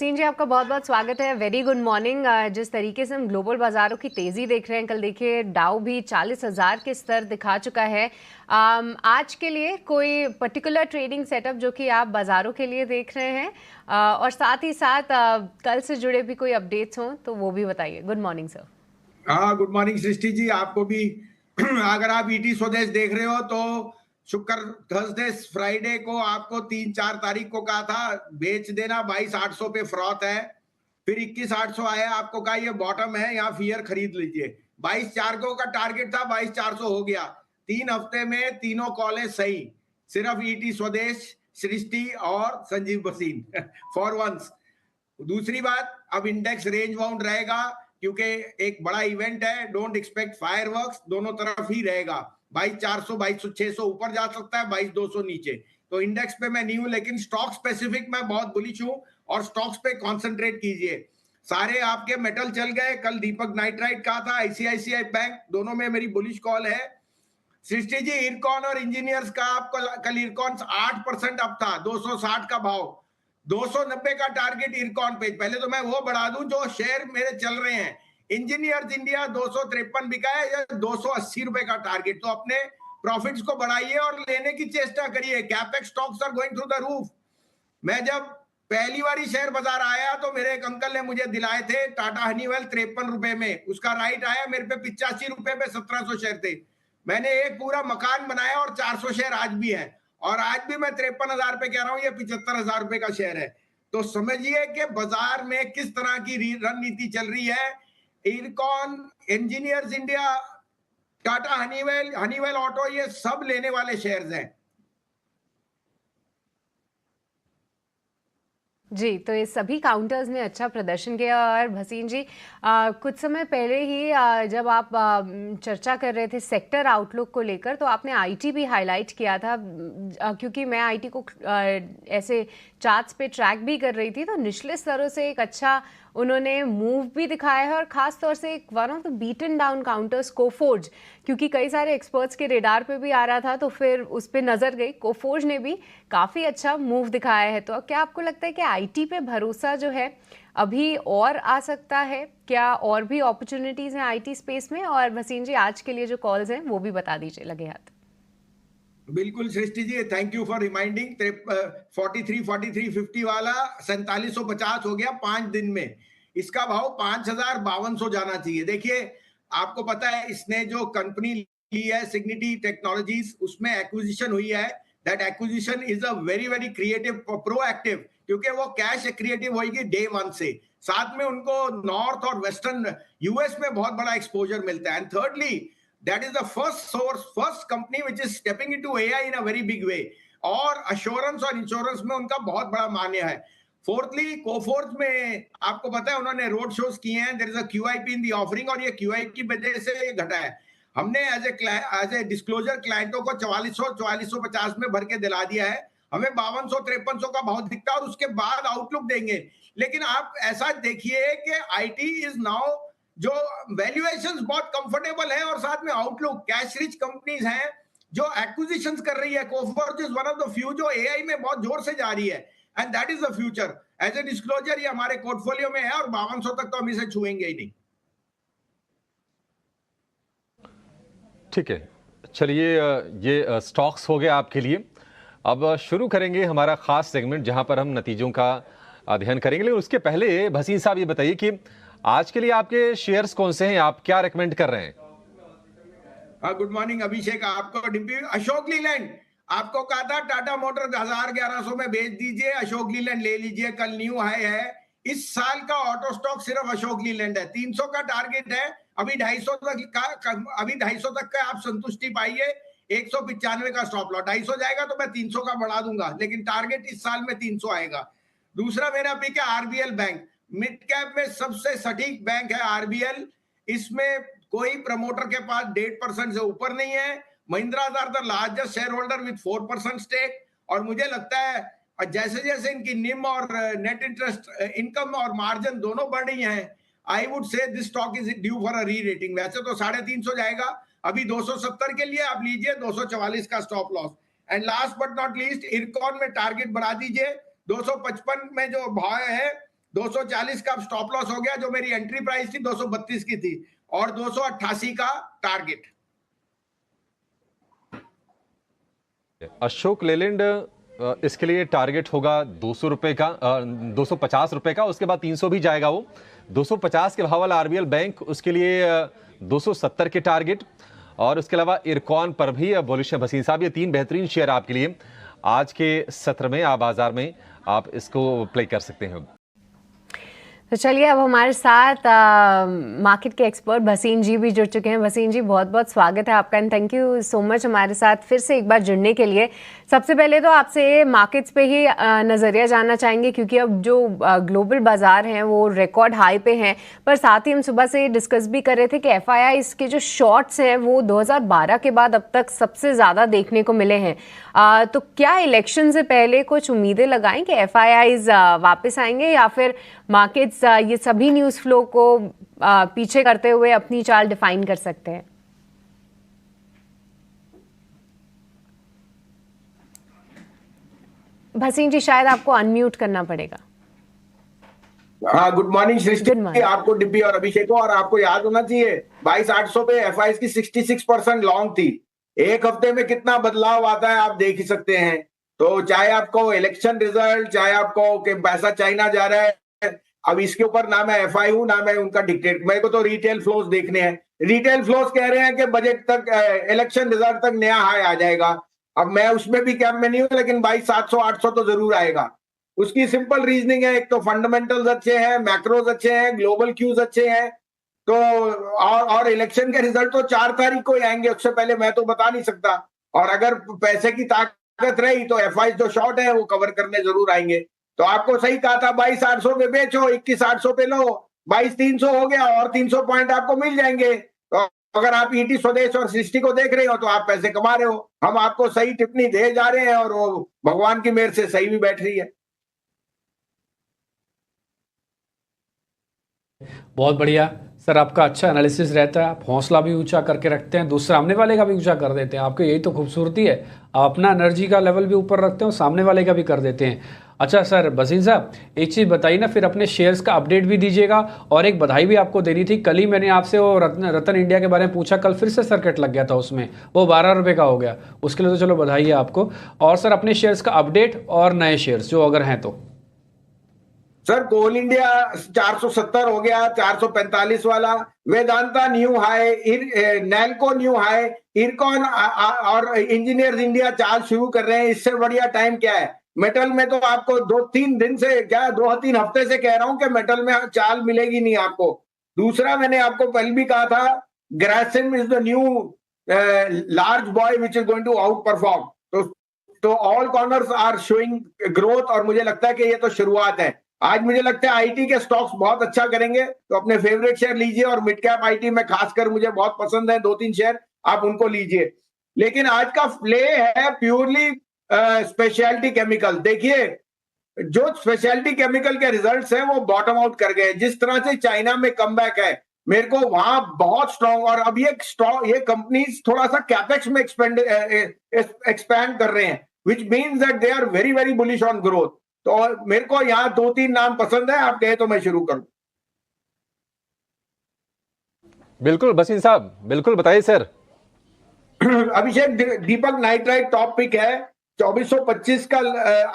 Scene जी, आपका बहुत बहुत स्वागत है। Very good morning. जिस तरीके से हम ग्लोबल बाजारों की तेजी देख रहे हैं, कल देखिए डाउ भी 40,000 के स्तर दिखा चुका है। आज के लिए कोई पर्टिकुलर ट्रेडिंग सेटअप जो कि आप बाजारों के लिए देख रहे हैं, और साथ ही साथ कल से जुड़े भी कोई अपडेट्स हों तो वो भी बताइए। Good morning sir. हाँ, गुड मॉर्निंग सृष्टि जी, आपको भी। अगर आप ईटी स्वदेश देख रहे हो तो शुक्र, थर्सडे, फ्राइडे को आपको 3-4 तारीख को कहा था बेच देना, 22,800 पे फ्रॉथ है। फिर 21,800 आया, आपको कहा ये बॉटम है, यहाँ फियर खरीद लीजिए। 22,400 का टारगेट था, 22,400 हो गया। 3 हफ्ते में तीनों कॉलें सही, सिर्फ ईटी स्वदेश, सृष्टि और संजीव बसीन फॉर वंस। दूसरी बात, अब इंडेक्स रेंज बाउंड रहेगा क्योंकि एक बड़ा इवेंट है। डोंट एक्सपेक्ट फायरवर्क्स, दोनों तरफ ही रहेगा। 22,400 22,600 ऊपर जा सकता है, 22,200 नीचे। तो इंडेक्स पे मैं नहीं हूं, लेकिन स्टॉक स्पेसिफिक मैं बहुत बुलिश हूं और स्टॉक्स पे कंसंट्रेट कीजिए। सारे आपके मेटल चल गए। कल दीपक नाइट्राइट कहा था, आईसीआईसीआई बैंक, दोनों में मेरी बुलिश कॉल है। सृष्टि जी, इरकॉन और इंजीनियर्स का आपको कल इरकॉन 8% अप था, 260 का भाव, 290 का टारगेट इरकॉन पे। पहले तो मैं वो बढ़ा दूं जो शेयर मेरे चल रहे हैं। इंजीनियर्स इंडिया 253 बिका है, या 280 रुपए का टारगेट। तो अपने प्रॉफिट्स को बढ़ाइए और लेने की चेष्टा करिए। Capex stocks are going through the roof. मैं जब पहली बार शेयर बाजार आया तो मेरे एक अंकल ने मुझे दिलाए थे टाटा हनीवेल 53 रुपए में। उसका राइट आया मेरे पे 85 रुपए में, 1700 शेयर थे। मैंने एक पूरा मकान बनाया और 400 शेयर आज भी है। और आज भी मैं 53,000 पे कह रहा हूं, ये 75,000 रुपए का शेयर है। तो समझिए कि बाजार में किस तरह की रणनीति चल रही है। IRCON, engineers India, Tata Honeywell, Honeywell auto, ये सब लेने वाले शेयर्स हैं। जी, तो ये सभी काउंटर्स ने अच्छा प्रदर्शन किया। और भसीन जी, कुछ समय पहले ही जब आप चर्चा कर रहे थे सेक्टर आउटलुक को लेकर, तो आपने आईटी भी हाईलाइट किया था। क्योंकि मैं आईटी को ऐसे चार्ट्स पे ट्रैक भी कर रही थी, तो निचले स्तरों से एक अच्छा उन्होंने मूव भी दिखाया है। और खास तौर से एक one of the beaten down counters Coforge, क्योंकि कई सारे एक्सपर्ट्स के रेडार पे भी आ रहा था, तो फिर उस पर नजर गई। कोफोर्ज ने भी काफी अच्छा मूव दिखाया है। तो क्या आपको लगता है कि आईटी पे भरोसा जो है अभी और आ सकता है? क्या और भी अपॉर्चुनिटीज हैं आईटी स्पेस में? और भसीन जी, आज के लिए जो कॉल्स हैं वो भी बता दीजिए लगे हाथ। बिल्कुल Srishti ji, thank you for reminding. 43 वाला 4750 हो गया 5 दिन में। इसका भाव 5,5200 जाना चाहिए। देखिए, आपको पता है इसने जो कंपनी ली है सिग्निटी टेक्नोलॉजीज, उसमें एक्विजिशन हुई है। That acquisition is a very very creative, proactive, क्योंकि वो कैश क्रिएटिव होगी डे 1 से। साथ में उनको नॉर्थ और वेस्टर्न यूएस में बहुत बड़ा एक्सपोजर मिलता है। And thirdly, that is the first company which is stepping into AI in a very big way। और अश्योरेंस और इंश्योरेंस में उनका बहुत बड़ा मान्य है। फोर्थली, कोफोर्थ में आपको पता है उन्होंने रोड शोज किए हैं। There is a QIP in the offering, और ये क्यूआईपी की वजह से ये घटा है। हमने एज ए डिस्क्लोजर क्लाइंटों को 4450 में भर के दिला दिया है। हमें 5200-5300 का भाव दिखता है, और उसके बाद आउटलुक देंगे। लेकिन आप ऐसा देखिए कि आईटी इज नाउ, जो वैल्यूएशंस बहुत कंफर्टेबल है, और साथ में आउटलुक, कैश रिच कंपनीज हैं जो एक्विजिशंस कर रही है। Coforge is one of the few जो एआई में बहुत जोर से जा रही है, and that is the future. As a disclosure ये हमारे पोर्टफोलियो में है, और 5200 तक तो हम इसे छुएंगे ही नहीं। ठीक है, चलिए, ये स्टॉक्स हो गए आपके लिए। अब शुरू करेंगे हमारा खास सेगमेंट जहां पर हम नतीजों का अध्ययन करेंगे। लेकिन उसके पहले भसीन साहब ये बताइए कि आज के लिए आपके शेयर्स कौन से हैं, आप क्या रेकमेंड कर रहे हैं? गुड मॉर्निंग अभिषेक, आपको डिम्पी। अशोक लीलैंड, आपको कहा था टाटा मोटर 1100 में बेच दीजिए, अशोक लीलैंड ले लीजिए, कल न्यू हाई है। इस साल का ऑटो स्टॉक सिर्फ अशोक लीलैंड है। 300 का टारगेट है, अभी 250 तक का आप संतुष्टि पाइए। 195 का स्टॉप लॉस। 250 जाएगा तो मैं 300 का बढ़ा दूंगा, लेकिन टारगेट इस साल में 300 आएगा। दूसरा मेरा पिक है आरबीएल बैंक। मिड कैप में सबसे सटीक बैंक है आरबीएल। इसमें कोई प्रमोटर के पास 1.5% से ऊपर नहीं है। Mahindra are the largest shareholder with 4% stake. और मुझे लगता है जैसे जैसे इनकी निम और नेट इंटरेस्ट इनकम और मार्जिन दोनों बढ़ रही हैं, I would say this stock is due for a rerating. वैसे तो 350 जाएगा, अभी 270 के लिए आप लीजिए, 244 का stop loss. And last but not least, IRCON में टारगेट बढ़ा दीजिए। 255 में जो भाव है 240 का स्टॉप लॉस हो गया, जो मेरी एंट्री प्राइस थी 232 की थी, और 288 का टारगेट। अशोक लेलैंड इसके लिए टारगेट होगा 200 रुपए का, 250 रुपए का, उसके बाद 300 भी जाएगा वो। 250 के भाव वाला आरबीएल बैंक उसके लिए 270 के टारगेट, और उसके अलावा इरकॉन पर भी बुलिश है भसीन साहब। ये 3 बेहतरीन शेयर आपके लिए आज के सत्र में आप बाजार में आप इसको प्ले कर सकते हैं। तो चलिए, अब हमारे साथ मार्केट के एक्सपर्ट भसीन जी भी जुड़ चुके हैं। भसीन जी, बहुत बहुत स्वागत है आपका and thank you so much हमारे साथ फिर से एक बार जुड़ने के लिए। सबसे पहले तो आपसे मार्केट्स पे ही नज़रिया जानना चाहेंगे, क्योंकि अब जो ग्लोबल बाजार हैं वो रिकॉर्ड हाई पे हैं, पर साथ ही हम सुबह से डिस्कस भी कर रहे थे कि एफआईआईज़ के जो शॉर्ट्स हैं वो 2012 के बाद अब तक सबसे ज़्यादा देखने को मिले हैं। तो क्या इलेक्शन से पहले कुछ उम्मीदें लगाएं कि एफआईआईज़ वापस आएंगे, या फिर मार्केट्स ये सभी न्यूज़ फ्लो को पीछे करते हुए अपनी चाल डिफाइन कर सकते हैं? भसीन जी, शायद आपको अनम्यूट करना पड़ेगा। हाँ, गुड मॉर्निंग सृष्टि, आपको डिब्बी और अभिषेक को। और आपको याद होना चाहिए 22,800 पे एफआईआईज़ की 66% लॉन्ग थी। एक हफ्ते में कितना बदलाव आता है आप देख ही सकते हैं। तो चाहे आपको इलेक्शन रिजल्ट, चाहे आपको कि पैसा चाइना जा रहा है, अब इसके ऊपर ना मैं एफआई हूं ना मैं उनका डिक्टेट, मेरे को तो रिटेल फ्लोज देखने हैं। रिटेल फ्लोज कह रहे हैं कि बजट तक, इलेक्शन रिजल्ट तक नया हाई आ जाएगा। अब मैं उसमें भी कैंप में नहीं हूं, लेकिन 22,700-800 तो जरूर आएगा। उसकी सिंपल रीजनिंग है, एक तो फंडामेंटल्स अच्छे हैं, मैक्रोज अच्छे हैं, ग्लोबल क्यूज अच्छे हैं, तो और इलेक्शन के रिजल्ट तो 4 तारीख को ही आएंगे, उससे पहले मैं तो बता नहीं सकता। और अगर पैसे की ताकत रही तो एफआई जो शॉर्ट है वो कवर करने जरूर आएंगे। तो आपको सही कहा था, 22,800 पे बेचो, 21,800 पे लो, 22,300 हो गया और 300 पॉइंट आपको मिल जाएंगे। तो अगर आप ईटी स्वदेश और सृष्टि को देख रहे हो तो आप पैसे कमा रहे हो। हम आपको सही टिप्पणी दे जा रहे हैं और वो भगवान की मेहर से सही भी बैठ रही है। बहुत बढ़िया सर, आपका अच्छा एनालिसिस रहता है, आप हौसला भी ऊंचा करके रखते हैं, दूसरे सामने वाले का भी ऊंचा कर देते हैं। आपकी यही तो खूबसूरती है, आप अपना एनर्जी का लेवल भी ऊपर रखते हैं और सामने वाले का भी कर देते हैं। अच्छा सर भसीन साहब, एक चीज़ बताइए ना, फिर अपने शेयर्स का अपडेट भी दीजिएगा, और एक बधाई भी आपको देनी थी। कल ही मैंने आपसे वो रतन इंडिया के बारे में पूछा, कल फिर से सर्किट लग गया था उसमें, वो 12 रुपये का हो गया, उसके लिए तो चलो बधाई है आपको। और सर अपने शेयर्स का अपडेट और नए शेयर्स जो अगर हैं तो। सर कोल इंडिया 470 हो गया, 445 वाला, Vedanta new high, NALCO new high, IRCON और इंजीनियर्स इंडिया चाल शुरू कर रहे हैं। इससे बढ़िया टाइम क्या है? मेटल में तो आपको 2-3 दिन से, क्या 2-3 हफ्ते से कह रहा हूं कि मेटल में चाल मिलेगी नहीं आपको। दूसरा, मैंने आपको पहले भी कहा था, Grasim is the new large boy which is going to outperform. तो all corners are showing growth, और मुझे लगता है कि ये तो शुरुआत है। आज मुझे लगता है आईटी के स्टॉक्स बहुत अच्छा करेंगे, तो अपने फेवरेट शेयर लीजिए, और मिड कैप आईटी में खासकर मुझे बहुत पसंद है 2-3 शेयर, आप उनको लीजिए। लेकिन आज का प्ले है प्योरली स्पेशलिटी केमिकल। देखिए, जो स्पेशलिटी केमिकल के रिजल्ट्स हैं वो बॉटम आउट कर गए। जिस तरह से चाइना में कमबैक है, मेरे को वहां बहुत स्ट्रॉन्ग, और अब ये कंपनीज थोड़ा सा कैपेक्स में एक्सपैंड कर रहे हैं, which means that they are very very bullish on growth. तो मेरे को यहाँ 2-3 नाम पसंद है, आप कहे तो मैं शुरू करूं। बिल्कुल भसीन साहब, बिल्कुल बताइए सर। अभिषेक, दीपक नाइट्राइट टॉप पिक है, 2425 का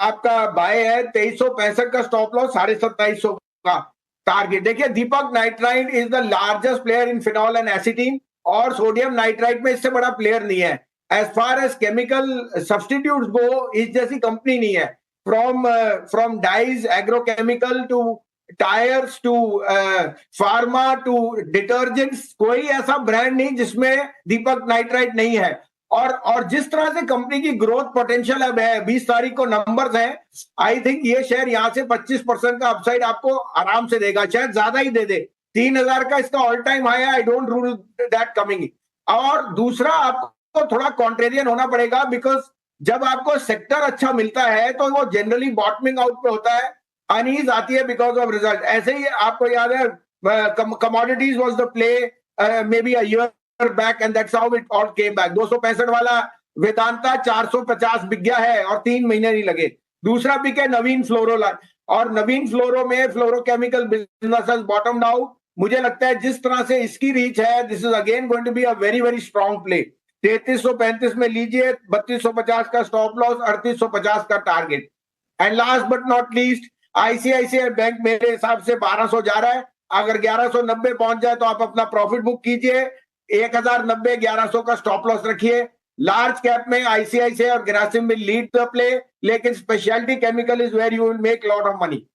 आपका बाय है, 2365 का स्टॉप लॉस, 2750 का टारगेट। देखिए, Deepak Nitrite is the largest player in phenol and acetone, और सोडियम नाइट्राइट में इससे बड़ा प्लेयर नहीं है। As far as chemical substitutes go, इस जैसी कंपनी नहीं है। From dyes, agrochemical to tires to pharma to detergents, कोई ऐसा ब्रांड नहीं जिसमें दीपक नाइट्राइट नहीं है। और जिस तरह से कंपनी की ग्रोथ पोटेंशियल अब है, 20 तारीख को नंबर्स हैं, आई थिंक ये शेयर यहां से 25% का अपसाइड आपको आराम से देगा, शायद ज्यादा ही दे दे। 3,000 का इसका ऑल टाइम हाई है, I don't rule that coming. और दूसरा, आपको थोड़ा कॉन्ट्रेरियन होना पड़ेगा, बिकॉज जब आपको सेक्टर अच्छा मिलता है तो वो जनरली बॉटमिंग आउट पे होता है, अनईज आती है बिकॉज ऑफ रिजल्ट। ऐसे ही आपको याद है, commodities was the play may be a year back, and that's how it all came back. 265 वाला वेदांता 450 बिक गया है और 3 महीने नहीं लगे। दूसरा पिक है नवीन फ्लोरोलाइट। और नवीन फ्लोरो में फ्लोरोकेमिकल बिजनेसेस बॉटम आउट। मुझे लगता है जिस तरह से इसकी रीच है, this is again going to be a very very strong play. 3335 में लीजिए, 3250 का स्टॉप लॉस, 3850 का target. And last but not least, ICICI bank मेरे हिसाब से 1200 जा रहा है। अगर 1190 पहुंच जाए तो आप अपना प्रॉफिट बुक कीजिए। 1090 1100 का स्टॉप लॉस रखिए। लार्ज कैप में आईसीआईसीआई और ग्रासिम में लीड द प्ले, लेकिन speciality chemical is where you will make lot of money.